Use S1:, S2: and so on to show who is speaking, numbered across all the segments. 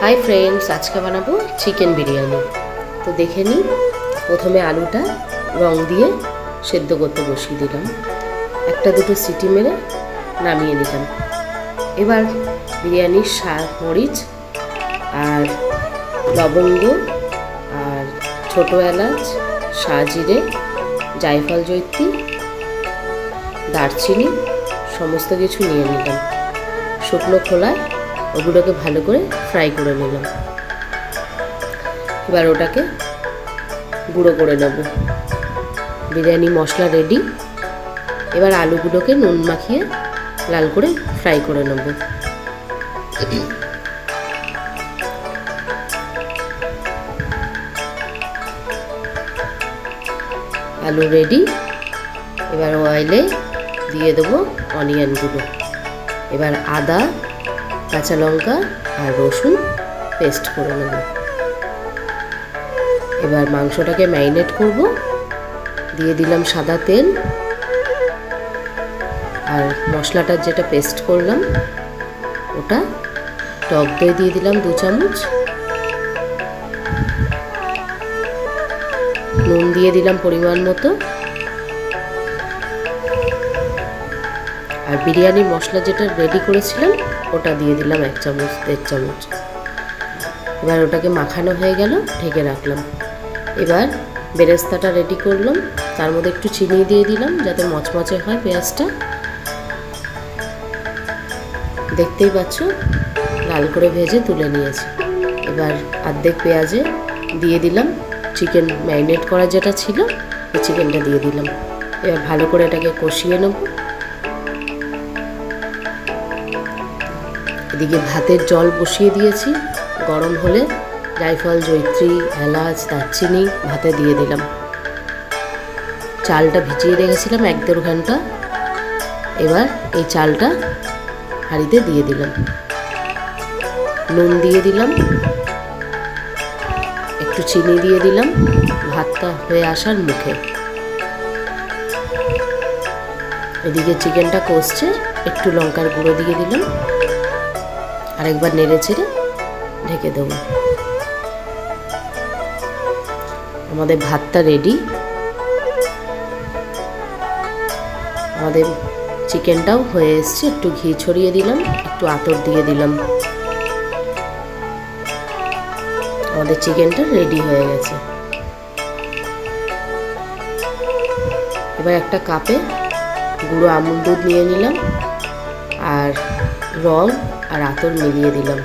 S1: Hi friends, आज का बनाबो चिकेन बिरियानी। तो देखे नी प्रथमे आलूटा रंग दिए सेদ্ধ करते बसिए दिलाम, एकटा दुटो सीटी मेरे नामिए निलाम। एबार बिरियानिर स्वाद मरिच और लवंग और छोटो एलाच, शाहजिरे, जायफल, जैत्री, दारचिनी समस्त किछु निये निलाम। शुकनो खोलाय ওগুলোকে ভালো করে ফ্রাই করে নিলাম। এবার ওটাকে গুঁড়ো করে নেব। বিরিয়ানি মশলা রেডি। এবার আলুগুলোকে নুন মাখিয়ে লাল করে ফ্রাই করে নেব। আলু রেডি। এবার অয়েলে দিয়ে দেবো অনিয়নগুলো। এবার আদা, কাঁচা লঙ্কা আর রসুন পেস্ট করে নেব। এবার মাংসটাকে ম্যারিনেট করব। দিয়ে দিলাম সাদা তেল আর মশলাটা যেটা পেস্ট করলাম ওটা, টক দই দিয়ে দিলাম 2 চামচ, নুন দিয়ে দিলাম পরিমাণ মতো, আর বিরিয়ানি মশলা যেটা রেডি করেছিলাম ওটা দিয়ে দিলাম 1 চামচ 1.5 চামচ। এবার ওটাকে মাখানো হয়ে গেল, ঢেকে রাখলাম। এবার বেরেস্তাটা রেডি করলাম, তার মধ্যে একটু চিনি দিয়ে দিলাম যাতে মচমচে হয় পেঁয়াজটা। দেখতেই পাচ্ছ লাল করে ভেজে তুলে নিয়েছি। এবার অর্ধেক পেঁয়াজে দিয়ে দিলাম চিকেন ম্যারিনেট করা যেটা ছিল, এই চিকেনটা দিয়ে দিলাম। এবার ভালো করে এটাকে কষিয়ে নেব। এদিকে ভাতের জল বসিয়ে দিয়েছি, গরম হলে জায়ফল, জৈত্রী, এলাচ, দারচিনি ভাতে দিয়ে দিলাম। চালটা ভিজিয়ে রেখেছিলাম 1-1.5 ঘন্টা। এবার এই চালটা হাঁড়িতে দিয়ে দিলাম, নুন দিয়ে দিলাম, একটু চিনি দিয়ে দিলাম ভাতটা হয়ে আসার মুখে। এদিকে চিকেনটা কষছে, একটু লঙ্কার গুঁড়ো দিয়ে দিলাম, আরেকবার নেড়ে চেড়ে ঢেকে দেবো। আমাদের ভাতটা রেডি। আমাদের চিকেনটাও হয়ে এসছে। একটু ঘি ছড়িয়ে দিলাম, একটু আতর দিয়ে দিলাম। আমাদের চিকেনটা রেডি হয়ে গেছে। এবার একটা কাপে গুঁড়ো আমুল দুধ নিয়ে নিলাম আর রং আর আতর মিলিয়ে দিলাম।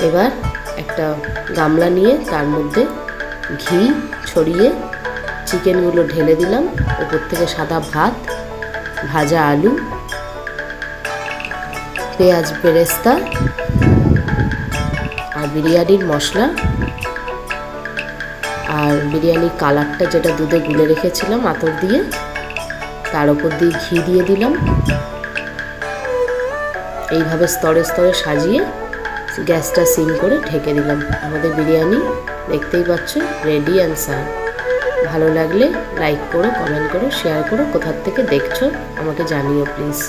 S1: এবার একটা গামলা নিয়ে তার মধ্যে ঘি ছড়িয়ে চিকেনগুলো ঢেলে দিলাম। উপর থেকে সাদা ভাত, ভাজা আলু, পেঁয়াজ বেরেস্তা আর বিরিয়ানির মশলা আর বিরিয়ানির কালারটা যেটা দুধে গুলে রেখেছিলাম আতর দিয়ে, তার উপর দিয়ে ঘি দিয়ে দিলাম। এইভাবে স্তরে স্তরে সাজিয়ে গ্যাসটা সিম করে ঢেকে দিলাম। আমাদের বিরিয়ানি দেখতেই পাচ্ছ রেডি অ্যান্ড সার্ভ। ভালো লাগলে লাইক করো, কমেন্ট করো, শেয়ার করো। কোথা থেকে দেখছো আমাকে জানিও প্লিজ।